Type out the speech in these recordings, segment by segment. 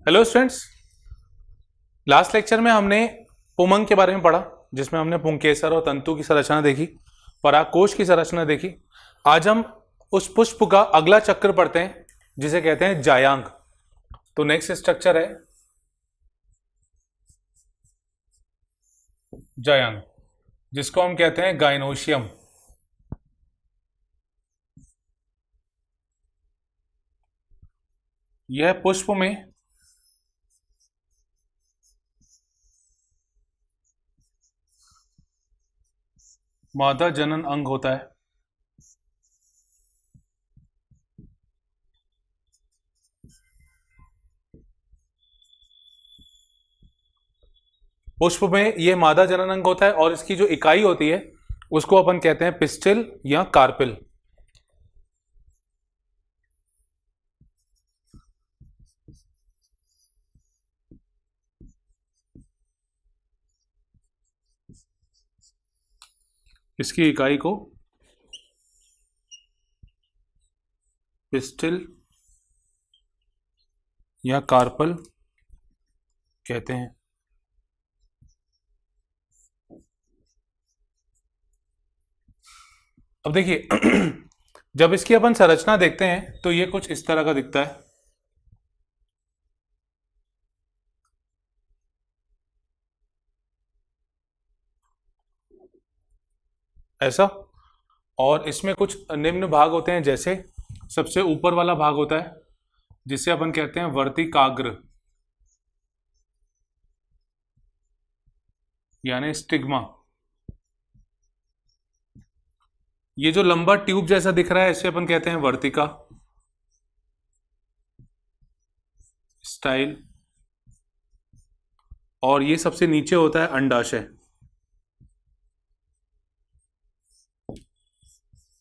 Hello students. Last lecture में हमने पुमंग के बारे में पढ़ा, जिसमें हमने पुंकेसर और तंतु की संरचना देखी, परागकोश की संरचना देखी। आज हम उस पुष्प का अगला चक्र पढ़ते हैं जिसे कहते हैं जायांग। तो नेक्स्ट स्ट्रक्चर है जायांग, जिसको हम कहते हैं गाइनोशियम। यह पुष्प में मादा जनन अंग होता है। पुष्प में यह मादा जनन अंग होता है और इसकी जो इकाई होती है उसको अपन कहते हैं पिस्टिल या कार्पिल। इसकी इकाई को पिस्टिल या कार्पल कहते हैं। अब देखिए जब इसकी अपन संरचना देखते हैं तो ये कुछ इस तरह का दिखता है। ऐसा। और इसमें कुछ निम्न भाग होते हैं, जैसे सबसे ऊपर वाला भाग होता है जिसे अपन कहते हैं वर्तिकाग्र यानी स्टिग्मा। ये जो लंबा ट्यूब जैसा दिख रहा है इसे अपन कहते हैं वर्तिका स्टाइल। और ये सबसे नीचे होता है अंडाशय,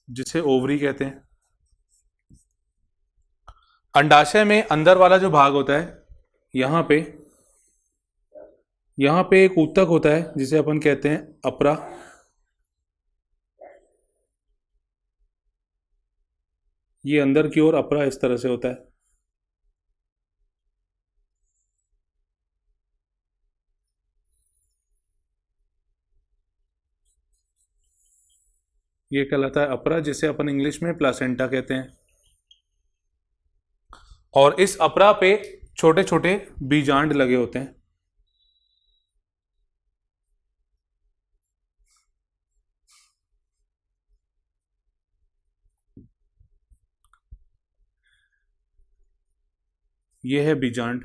जिसे ओवरी कहते हैं। अंडाशय में अंदर वाला जो भाग होता है यहाँ पे एक ऊतक होता है जिसे अपन कहते हैं अपरा। ये अंदर की ओर अपरा इस तरह से होता है। ये कहलाता है अपरा, जिसे अपन इंग्लिश में प्लासेंटा कहते हैं। और इस अपरा पे छोटे छोटे बीजांड लगे होते हैं। ये है बीजांड,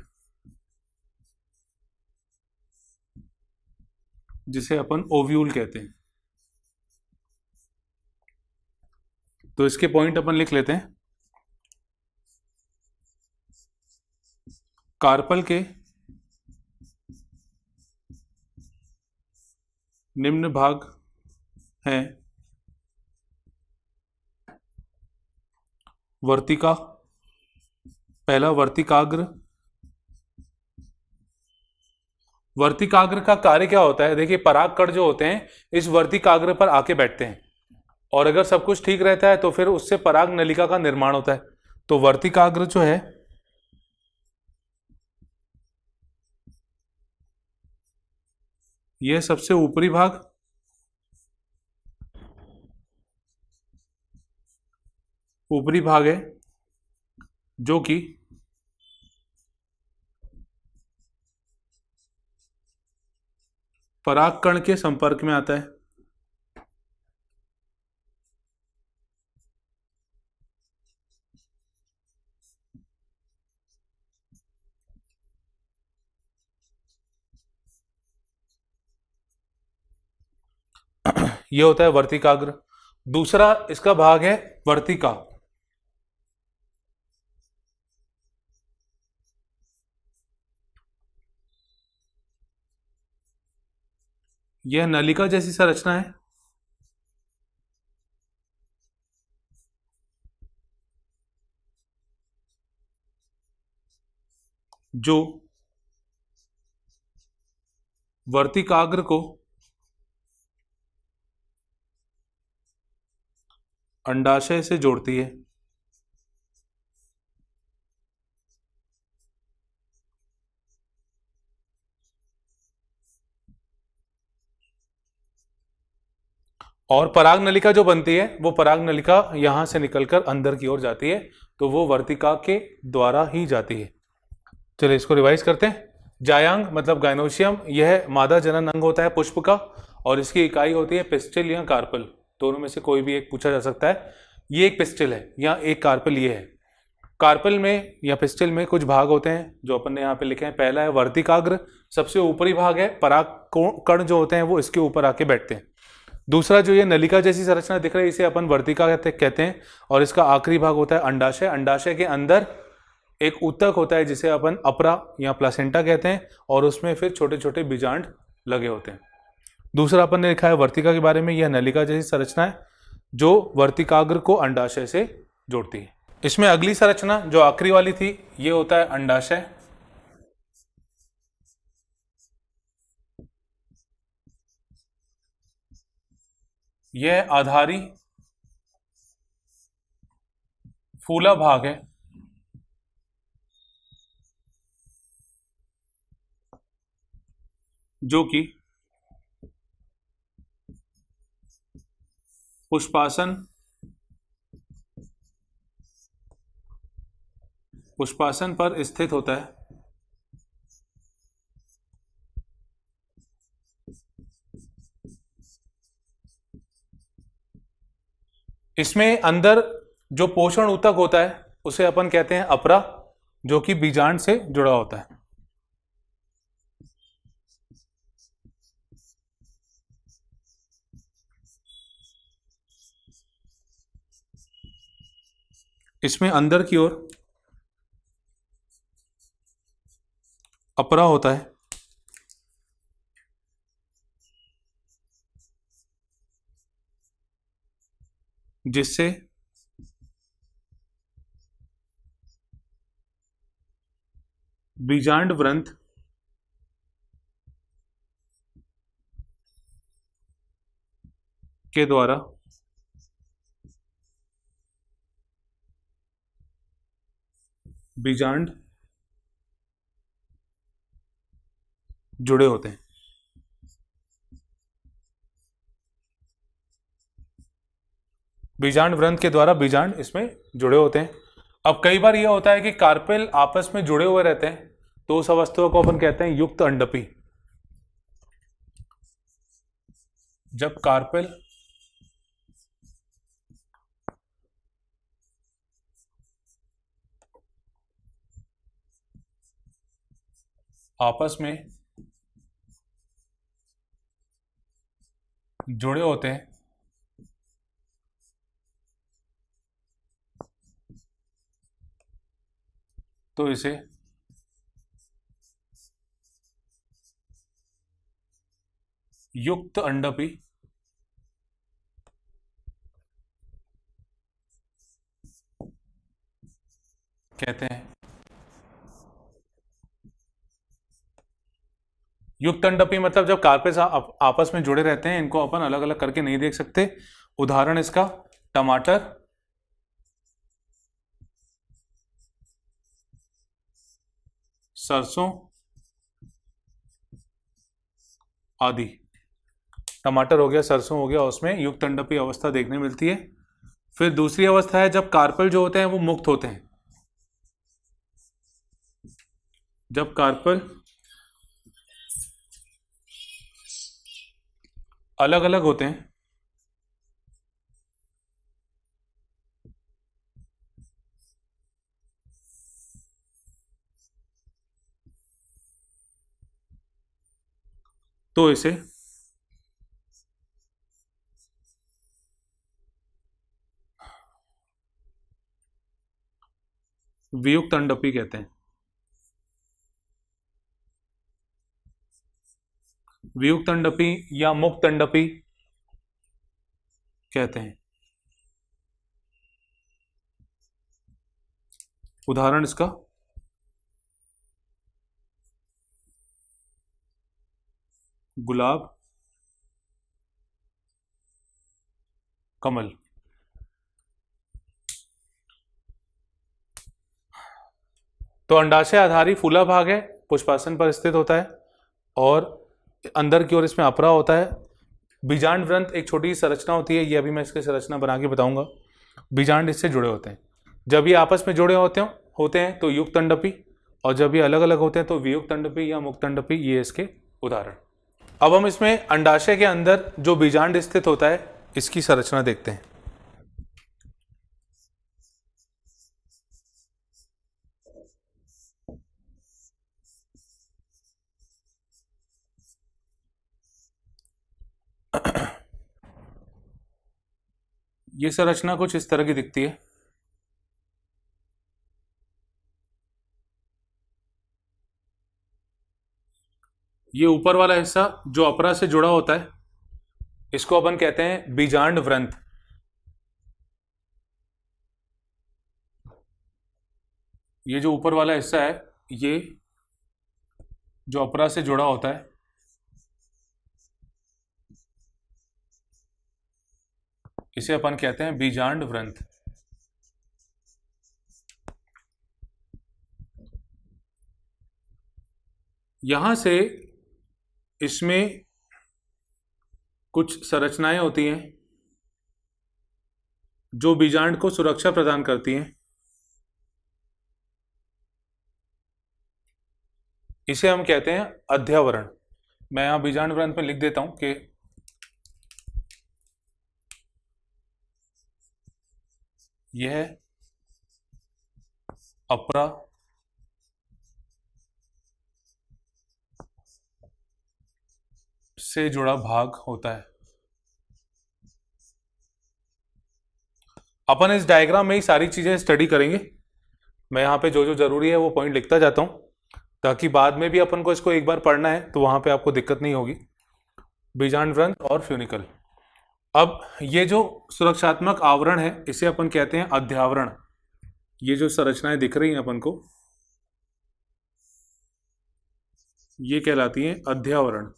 जिसे अपन ओव्यूल कहते हैं। तो इसके पॉइंट अपन लिख लेते हैं। कार्पल के निम्न भाग हैं वर्तिका, पहला वर्तिकाग्र। वर्तिकाग्र का कार्य क्या होता है? देखिए, परागकण जो होते हैं इस वर्तिकाग्र पर आके बैठते हैं, और अगर सब कुछ ठीक रहता है तो फिर उससे पराग नलिका का निर्माण होता है। तो वर्तिकाग्र जो है यह सबसे ऊपरी भाग, है जो कि परागकण के संपर्क में आता है। यह होता है वर्तिकाग्र। दूसरा इसका भाग है वर्तिका। यह नलिका जैसी संरचना है, जो वर्तिकाग्र को अंडाशय से जोड़ती है। और पराग नलिका जो बनती है वो पराग नलिका यहां से निकलकर अंदर की ओर जाती है, तो वो वर्तिका के द्वारा ही जाती है। चलिए इसको रिवाइज करते हैं। जायांग मतलब गाइनोशियम, यह मादा जनन अंग होता है पुष्प का, और इसकी इकाई होती है पिस्टिल या कार्पल, दोनों में से कोई भी एक पूछा जा सकता है। ये एक पिस्टिल है या एक कार्पल ये है। कार्पल में या पिस्टिल में कुछ भाग होते हैं जो अपन ने यहाँ पे लिखे हैं। पहला है वर्तिकाग्र, सबसे ऊपरी भाग है, पराग कण जो होते हैं वो इसके ऊपर आके बैठते हैं। दूसरा जो ये नलिका जैसी संरचना दिख रही है इसे अपन वर्तिका कहते हैं, और इसका आखिरी भाग होता है अंडाशय। अंडाशय के अंदर एक ऊतक होता है जिसे अपन अपरा या प्लासेंटा कहते हैं, और उसमें फिर छोटे छोटे बीजांड लगे होते हैं। दूसरा अपन ने लिखा है वर्तिका के बारे में, यह नलिका जैसी संरचना है जो वर्तिकाग्र को अंडाशय से जोड़ती है। इसमें अगली संरचना जो आखिरी वाली थी ये होता है अंडाशय। यह आधारी फूला भाग है जो कि पुष्पासन पर स्थित होता है। इसमें अंदर जो पोषण ऊतक होता है उसे अपन कहते हैं अपरा, जो कि बीजांड से जुड़ा होता है। इसमें अंदर की ओर अपरा होता है जिससे बीजांड व्रंथ के द्वारा बीजांड जुड़े होते हैं। बीजांड व्रंथ के द्वारा बीजांड इसमें जुड़े होते हैं। अब कई बार यह होता है कि कार्पेल आपस में जुड़े हुए रहते हैं, तो उस अवस्था को अपन कहते हैं युक्त अंडपी। जब कार्पेल आपस में जुड़े होते हैं तो इसे युक्त अंडपी कहते हैं। युक्त अंडपी मतलब जब कार्पेल्स आपस में जुड़े रहते हैं, इनको अपन अलग अलग करके नहीं देख सकते। उदाहरण इसका टमाटर, सरसों आदि। टमाटर हो गया, सरसों हो गया, उसमें युक्त अंडपी अवस्था देखने मिलती है। फिर दूसरी अवस्था है जब कार्पेल जो होते हैं वो मुक्त होते हैं। जब कार्पेल अलग अलग होते हैं तो इसे वियुक्त अंडपी कहते हैं। वियुक्त अंडपी या मुक्त अंडपी कहते हैं। उदाहरण इसका गुलाब, कमल। तो अंडाशय आधारी फूला भाग है, पुष्पासन पर स्थित होता है, और अंदर की ओर इसमें अपरा होता है। बीजांड व्रंत एक छोटी सी संरचना होती है, ये अभी मैं इसकी संरचना बना के बताऊंगा। बीजांड इससे जुड़े होते हैं। जब ये आपस में जुड़े होते हैं तो युक्त अंडपी, और जब ये अलग अलग होते हैं तो वियुक्त अंडपी या मुक्त अंडपी, ये इसके उदाहरण। अब हम इसमें अंडाशय के अंदर जो बीजांड स्थित होता है इसकी संरचना देखते हैं। ये संरचना कुछ इस तरह की दिखती है। ये ऊपर वाला हिस्सा जो अपरा से जुड़ा होता है इसको अपन कहते हैं बीजांड व्रंत। ये जो ऊपर वाला हिस्सा है ये जो अपरा से जुड़ा होता है इसे अपन कहते हैं बीजांड व्रंत। यहां से इसमें कुछ संरचनाएं होती हैं जो बीजांड को सुरक्षा प्रदान करती हैं। इसे हम कहते हैं अध्यावरण। मैं यहां बीजांड व्रंत में लिख देता हूं कि यह अपरा से जुड़ा भाग होता है। अपन इस डायग्राम में ही सारी चीजें स्टडी करेंगे। मैं यहाँ पे जो जो जरूरी है वो पॉइंट लिखता जाता हूँ ताकि बाद में भी अपन को इसको एक बार पढ़ना है तो वहां पे आपको दिक्कत नहीं होगी। बीजांड व्रंत और फ्यूनिकल। अब ये जो सुरक्षात्मक आवरण है इसे अपन कहते हैं अध्यावरण। ये जो संरचनाएं दिख रही हैं अपन को ये कहलाती हैं अध्यावरण।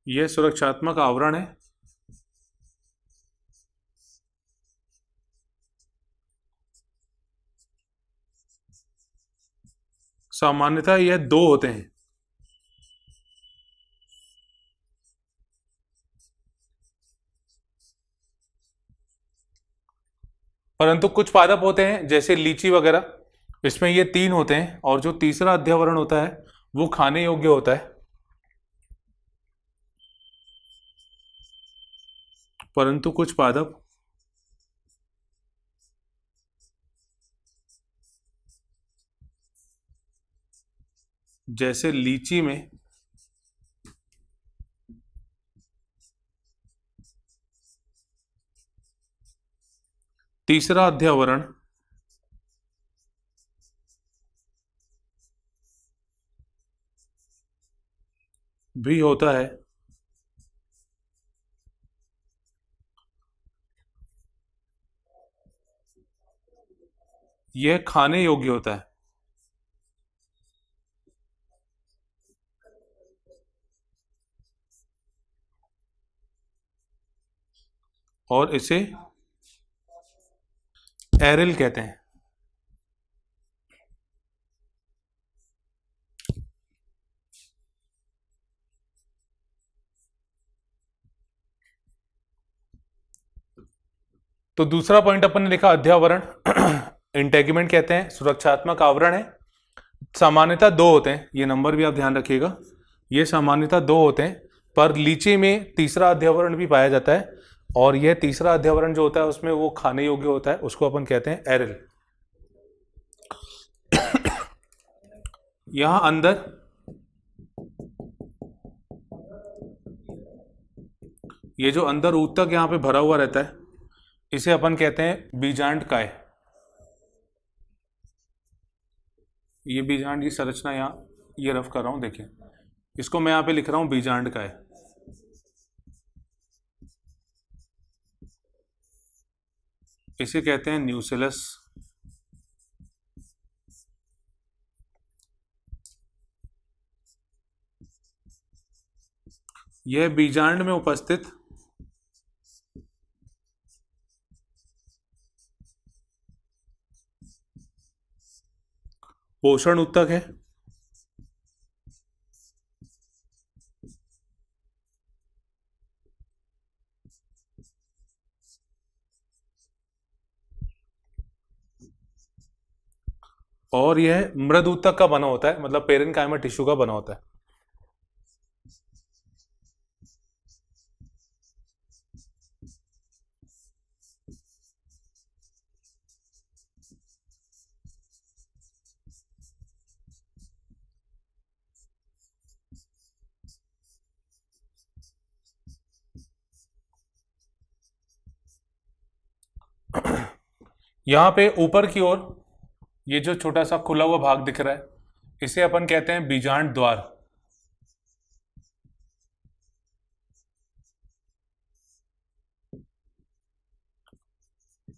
यह सुरक्षात्मक आवरण है सामान्यतः यह दो होते हैं। परंतु कुछ पादप होते हैं जैसे लीची वगैरह, इसमें ये तीन होते हैं और जो तीसरा अध्यावरण होता है वो खाने योग्य होता है। परंतु कुछ पादप जैसे लीची में तीसरा अध्यावरण भी होता है। यह खाने योग्य होता है और इसे एरिल कहते हैं। तो दूसरा पॉइंट अपन ने लिखा अध्यावरण। इंटेगुमेंट कहते हैं सुरक्षात्मक आवरण है। सामान्यतः दो होते हैं, ये नंबर भी आप ध्यान रखिएगा। ये सामान्यतः दो होते हैं पर लीची में तीसरा अध्यावरण भी पाया जाता है और यह तीसरा अध्यावरण जो होता है उसमें वो खाने योग्य होता है, उसको अपन कहते हैं एरिल। यहां अंदर ये जो अंदर ऊतक यहां पे भरा हुआ रहता है इसे अपन कहते हैं बीजांड काय। ये बीजांड की संरचना यहाँ ये रफ कर रहा हूं, देखिए इसको मैं यहाँ पे लिख रहा हूं बीजांड काय। इसे कहते हैं न्यूसेलस। यह बीजांड में उपस्थित पोषण ऊतक है। और यह मृद ऊतक का बना होता है, मतलब पेरेन्काइमा टिश्यू का बना होता है। यहां पे ऊपर की ओर ये जो छोटा सा खुला हुआ भाग दिख रहा है, इसे अपन कहते हैं बीजांड द्वार।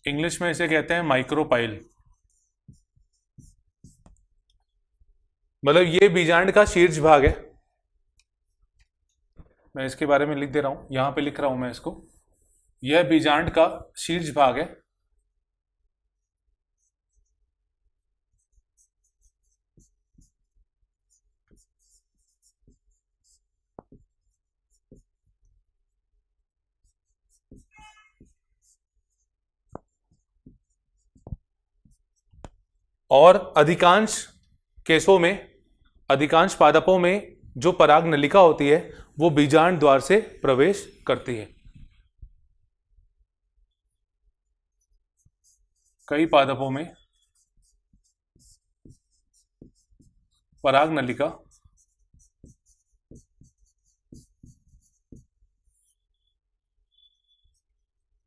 इंग्लिश में इसे कहते हैं माइक्रोपाइल। मतलब ये बीजांड का शीर्ष भाग है। मैं इसके बारे में लिख दे रहा हूं, यहां पे लिख रहा हूं मैं इसको। यह बीजांड का शीर्ष भाग है। और अधिकांश केसों में, अधिकांश पादपों में जो पराग नलिका होती है वो बीजांड द्वार से प्रवेश करती है। कई पादपों में पराग नलिका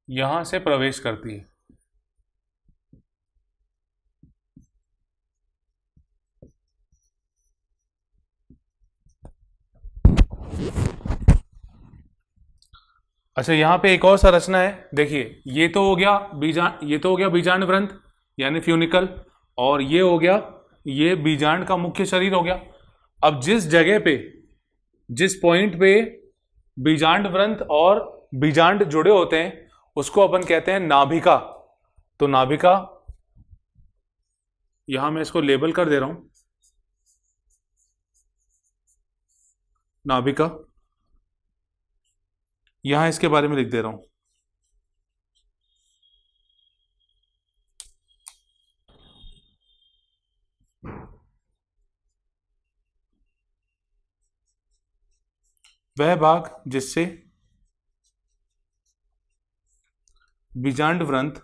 यहां से प्रवेश करती है। अच्छा, यहां पे एक और संरचना है, देखिए ये तो हो गया बीजांड व्रंत यानी फ्यूनिकल, और ये हो गया, ये बीजांड का मुख्य शरीर हो गया। अब जिस जगह पे, जिस पॉइंट पे बीजांड व्रंत और बीजांड जुड़े होते हैं उसको अपन कहते हैं नाभिका। तो नाभिका, यहां मैं इसको लेबल कर दे रहा हूं, नाभिका, यहां इसके बारे में लिख दे रहा हूं। वह भाग जिससे बीजांड व्रंत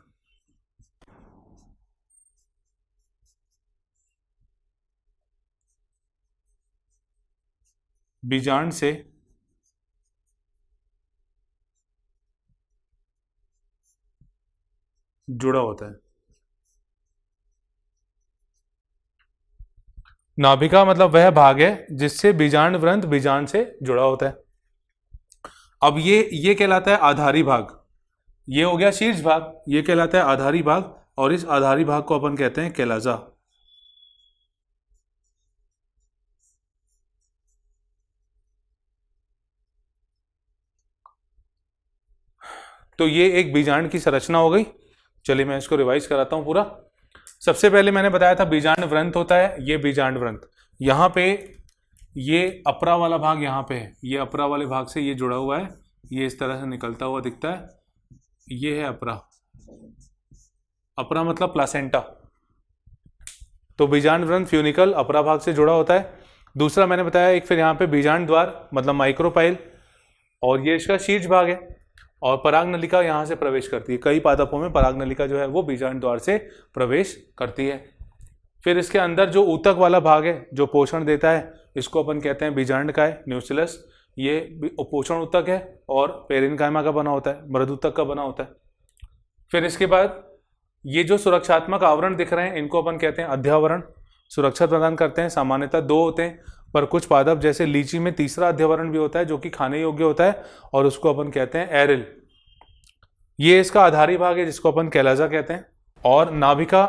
बीजांड से जुड़ा होता है। नाभिका मतलब वह भाग है जिससे बीजांड व्रंत बीजांड से जुड़ा होता है। अब ये कहलाता है आधारी भाग। ये हो गया शीर्ष भाग, ये कहलाता है आधारी भाग, और इस आधारी भाग को अपन कहते हैं कैलाजा। तो ये एक बीजांड की संरचना हो गई। चलिए मैं इसको रिवाइज कराता हूं पूरा। सबसे पहले मैंने बताया था बीजांड व्रंत होता है, ये बीजांड व्रंत, यहाँ पे ये अपरा वाला भाग यहाँ पे है, ये अपरा वाले भाग से ये जुड़ा हुआ है, ये इस तरह से निकलता हुआ दिखता है, ये है अपरा। अपरा मतलब प्लासेंटा। तो बीजांड व्रंत फ्यूनिकल अपरा भाग से जुड़ा होता है। दूसरा मैंने बताया एक, फिर यहाँ पे बीजांड द्वार मतलब माइक्रोपाइल, और ये इसका शीर्ष भाग है, और पराग नलिका यहाँ से प्रवेश करती है। कई पादपों में पराग नलिका जो है वो बीजांड द्वार से प्रवेश करती है। फिर इसके अंदर जो ऊतक वाला भाग है जो पोषण देता है, इसको अपन कहते हैं बीजांड का है, न्यूसिलस। ये पोषण ऊतक है और पेरेन्काइमा का बना होता है, मृद ऊतक का बना होता है। फिर इसके बाद ये जो सुरक्षात्मक आवरण दिख रहे हैं इनको अपन कहते हैं अध्यावरण, सुरक्षा प्रदान करते हैं। सामान्यतः दो होते हैं, पर कुछ पादप जैसे लीची में तीसरा अध्यावरण भी होता है जो कि खाने योग्य होता है, और उसको अपन कहते हैं एरिल। ये इसका आधारी भाग है जिसको अपन कैलाजा कहते हैं। और नाभिका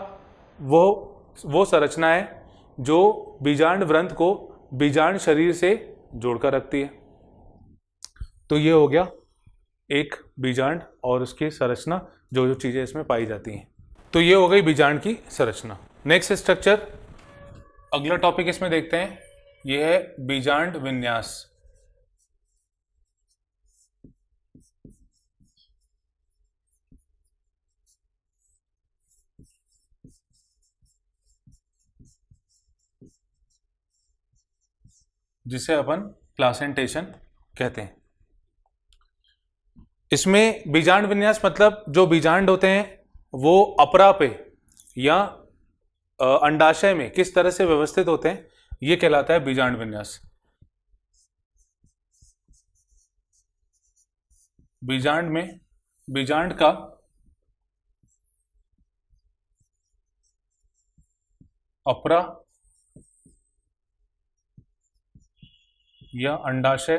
वो संरचना है जो बीजांड व्रंत को बीजांड शरीर से जोड़कर रखती है। तो ये हो गया एक बीजांड और उसकी संरचना, जो जो चीज़ें इसमें पाई जाती हैं। तो ये हो गई बीजांड की संरचना। नेक्स्ट स्ट्रक्चर, अगला टॉपिक इसमें देखते हैं, ये है बीजांड विन्यास। जिसे अपन प्लासेंटेशन कहते हैं। इसमें बीजांड विन्यास मतलब जो बीजांड होते हैं वो अपरा पे या अंडाशय में किस तरह से व्यवस्थित होते हैं, ये कहलाता है बीजांड विन्यास। बीजांड में बीजांड का अपरा या अंडाशय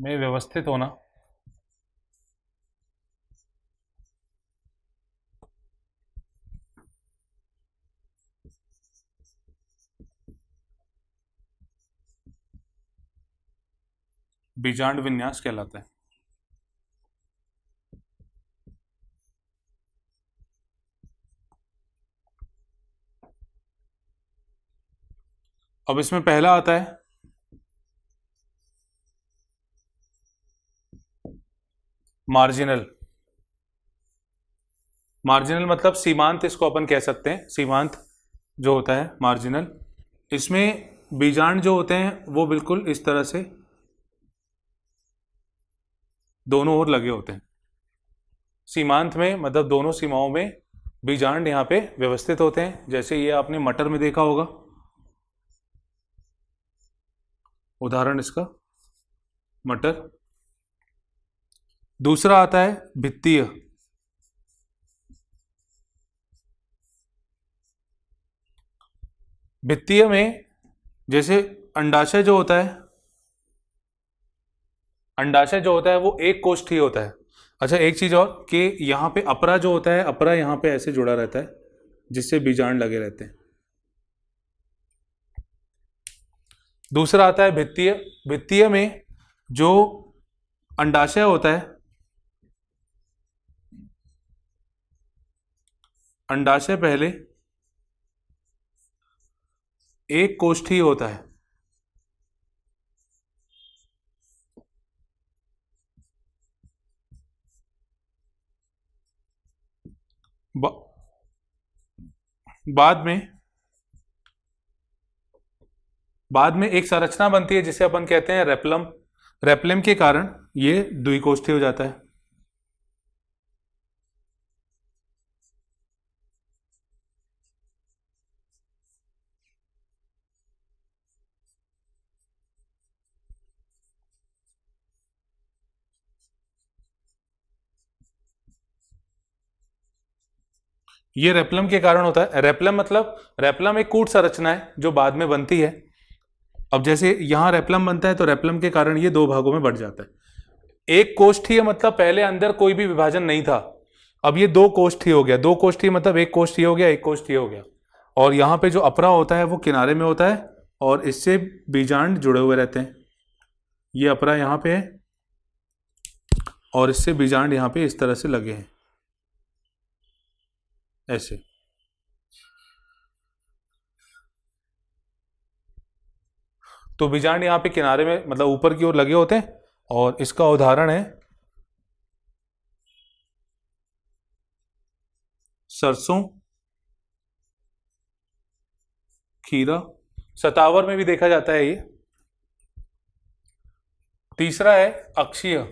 में व्यवस्थित होना बीजांड विन्यास कहलाता है। अब इसमें पहला आता है मार्जिनल। मार्जिनल मतलब सीमांत, इसको अपन कह सकते हैं, सीमांत जो होता है मार्जिनल। इसमें बीजांड जो होते हैं वो बिल्कुल इस तरह से दोनों ओर लगे होते हैं। सीमांत में मतलब दोनों सीमाओं में बीजांड यहाँ पे व्यवस्थित होते हैं, जैसे ये आपने मटर में देखा होगा, उदाहरण इसका मटर। दूसरा आता है भित्तीय। भित्तीय में जैसे अंडाशय जो होता है, अंडाशय जो होता है वो एक कोष्ठीय होता है। अच्छा एक चीज और कि यहाँ पे अपरा जो होता है, अपरा यहाँ पे ऐसे जुड़ा रहता है जिससे बीजांड लगे रहते हैं। दूसरा आता है भित्तीय। भित्तीय में जो अंडाशय होता है, अंडाशय पहले एक कोष्ठीय होता है, बाद में एक संरचना बनती है जिसे अपन कहते हैं रेप्लम। रेप्लम के कारण ये द्विकोष्ठीय हो जाता है। ये रेप्लम के कारण होता है। रेप्लम मतलब रेप्लम एक कूट संरचना है जो बाद में बनती है। अब जैसे यहां रेप्लम बनता है तो रेप्लम के कारण ये दो भागों में बढ़ जाता है। एक कोष्ठीय मतलब पहले अंदर कोई भी विभाजन नहीं था, अब ये दो कोष्ठीय हो गया। दो कोष्ठीय मतलब एक कोष्ठीय हो गया, एक कोष्ठीय हो गया। और यहाँ पे जो अपरा होता है वो किनारे में होता है और इससे बीजांड जुड़े हुए रहते हैं। ये अपरा यहाँ पे है और इससे बीजांड यहाँ पे इस तरह से लगे हैं, ऐसे। तो बीजांड यहाँ पे किनारे में मतलब ऊपर की ओर लगे होते हैं और इसका उदाहरण है सरसों, खीरा। सतावर में भी देखा जाता है ये। तीसरा है अक्षीय।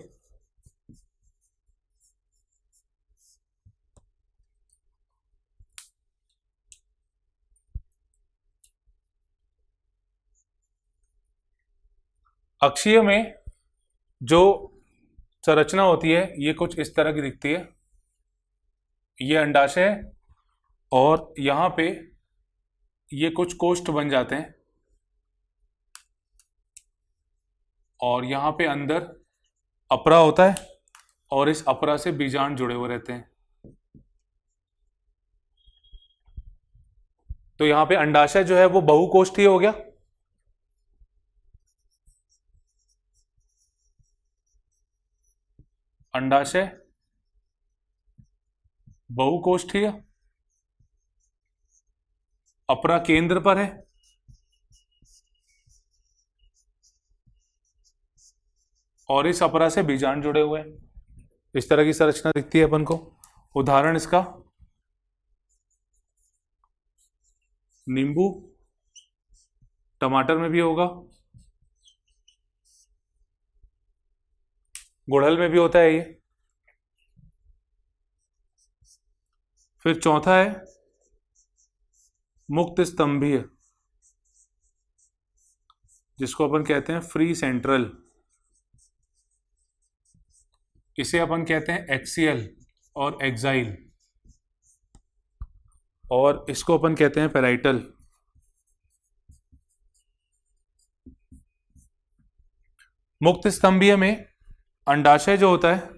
अक्षीय में जो संरचना होती है ये कुछ इस तरह की दिखती है। ये अंडाशय है और यहाँ पे ये कुछ कोष्ठ बन जाते हैं और यहाँ पे अंदर अपरा होता है और इस अपरा से बीजांड जुड़े हुए रहते हैं। तो यहाँ पे अंडाशय जो है वो बहुकोष्ठीय हो गया अंडाशय बहुकोष्ठीय, अपरा केंद्र पर है, और इस अपरा से बीजांड जुड़े हुए हैं। इस तरह की संरचना दिखती है अपन को। उदाहरण इसका नींबू, टमाटर में भी होगा, गुड़हल में भी होता है ये। फिर चौथा है मुक्त स्तंभीय, जिसको अपन कहते हैं फ्री सेंट्रल। इसे अपन कहते हैं एक्सियल और एक्साइल, और इसको अपन कहते हैं पेराइटल। मुक्त स्तंभीय में अंडाशय जो होता है,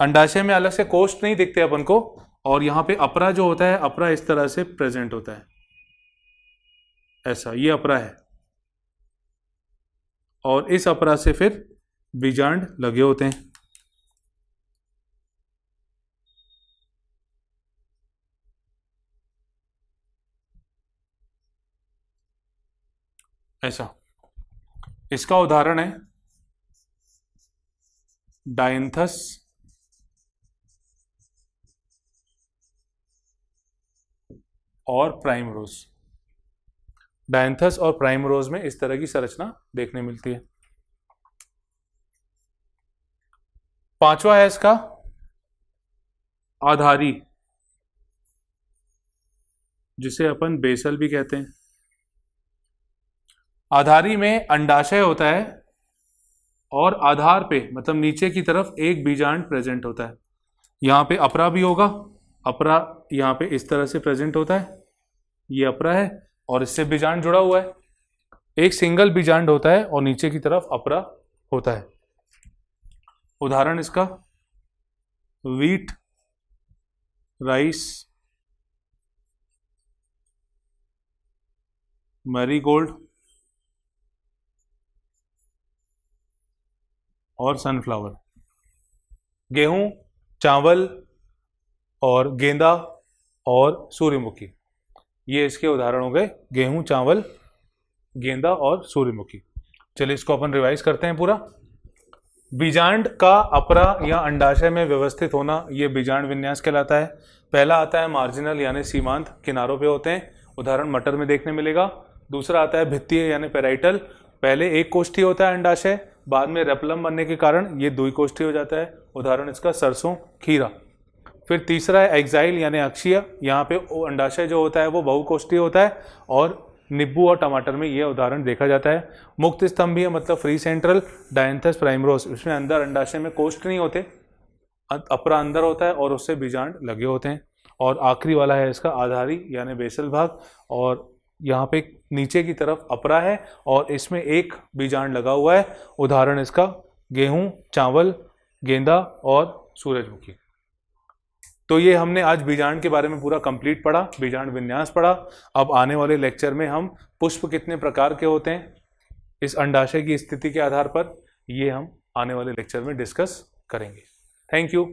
अंडाशय में अलग से कोष्ठ नहीं दिखते अपन को, और यहां पे अपरा जो होता है, अपरा इस तरह से प्रेजेंट होता है, ऐसा, ये अपरा है, और इस अपरा से फिर बीजांड लगे होते हैं। ऐसा, इसका उदाहरण है डायंथस और प्राइमरोज। डायंथस और प्राइमरोज में इस तरह की संरचना देखने मिलती है। पांचवा है इसका आधारी, जिसे अपन बेसल भी कहते हैं। आधारी में अंडाशय होता है और आधार पे मतलब नीचे की तरफ एक बीजांड प्रेजेंट होता है। यहां पे अपरा भी होगा, अपरा यहां पे इस तरह से प्रेजेंट होता है, ये अपरा है और इससे बीजांड जुड़ा हुआ है। एक सिंगल बीजांड होता है और नीचे की तरफ अपरा होता है। उदाहरण इसका वीट, राइस, मैरीगोल्ड और सनफ्लावर। गेहूं, चावल और गेंदा और सूर्यमुखी, ये इसके उदाहरण हो गए। गेहूं, चावल, गेंदा और सूर्यमुखी। चलिए इसको अपन रिवाइज करते हैं पूरा। बीजांड का अपरा या अंडाशय में व्यवस्थित होना, ये बीजांड विन्यास कहलाता है। पहला आता है मार्जिनल यानी सीमांत, किनारों पे होते हैं, उदाहरण मटर में देखने मिलेगा। दूसरा आता है भित्तीय यानी पेराइटल, पहले एक कोष्ठी होता है अंडाशय, बाद में रेपलम बनने के कारण ये द्विकोष्ठी हो जाता है, उदाहरण इसका सरसों, खीरा। फिर तीसरा है एक्साइल यानी अक्षीय, यहाँ पे अंडाशय जो होता है वो बहुकोष्ठी होता है, और नींबू और टमाटर में ये उदाहरण देखा जाता है। मुक्त स्तंभीय मतलब फ्री सेंट्रल, डायंथस, प्राइमरोस, इसमें अंदर अंडाशय में कोष्ठ नहीं होते, अपरा अंदर होता है और उससे बीजांड लगे होते हैं। और आखिरी वाला है इसका आधारी यानी बेसल भाग, और यहाँ पे नीचे की तरफ अपरा है और इसमें एक बीजांड लगा हुआ है, उदाहरण इसका गेहूं, चावल, गेंदा और सूरजमुखी। तो ये हमने आज बीजांड के बारे में पूरा कंप्लीट पढ़ा, बीजांड विन्यास पढ़ा। अब आने वाले लेक्चर में हम पुष्प कितने प्रकार के होते हैं इस अंडाशय की स्थिति के आधार पर, ये हम आने वाले लेक्चर में डिस्कस करेंगे। Thank you.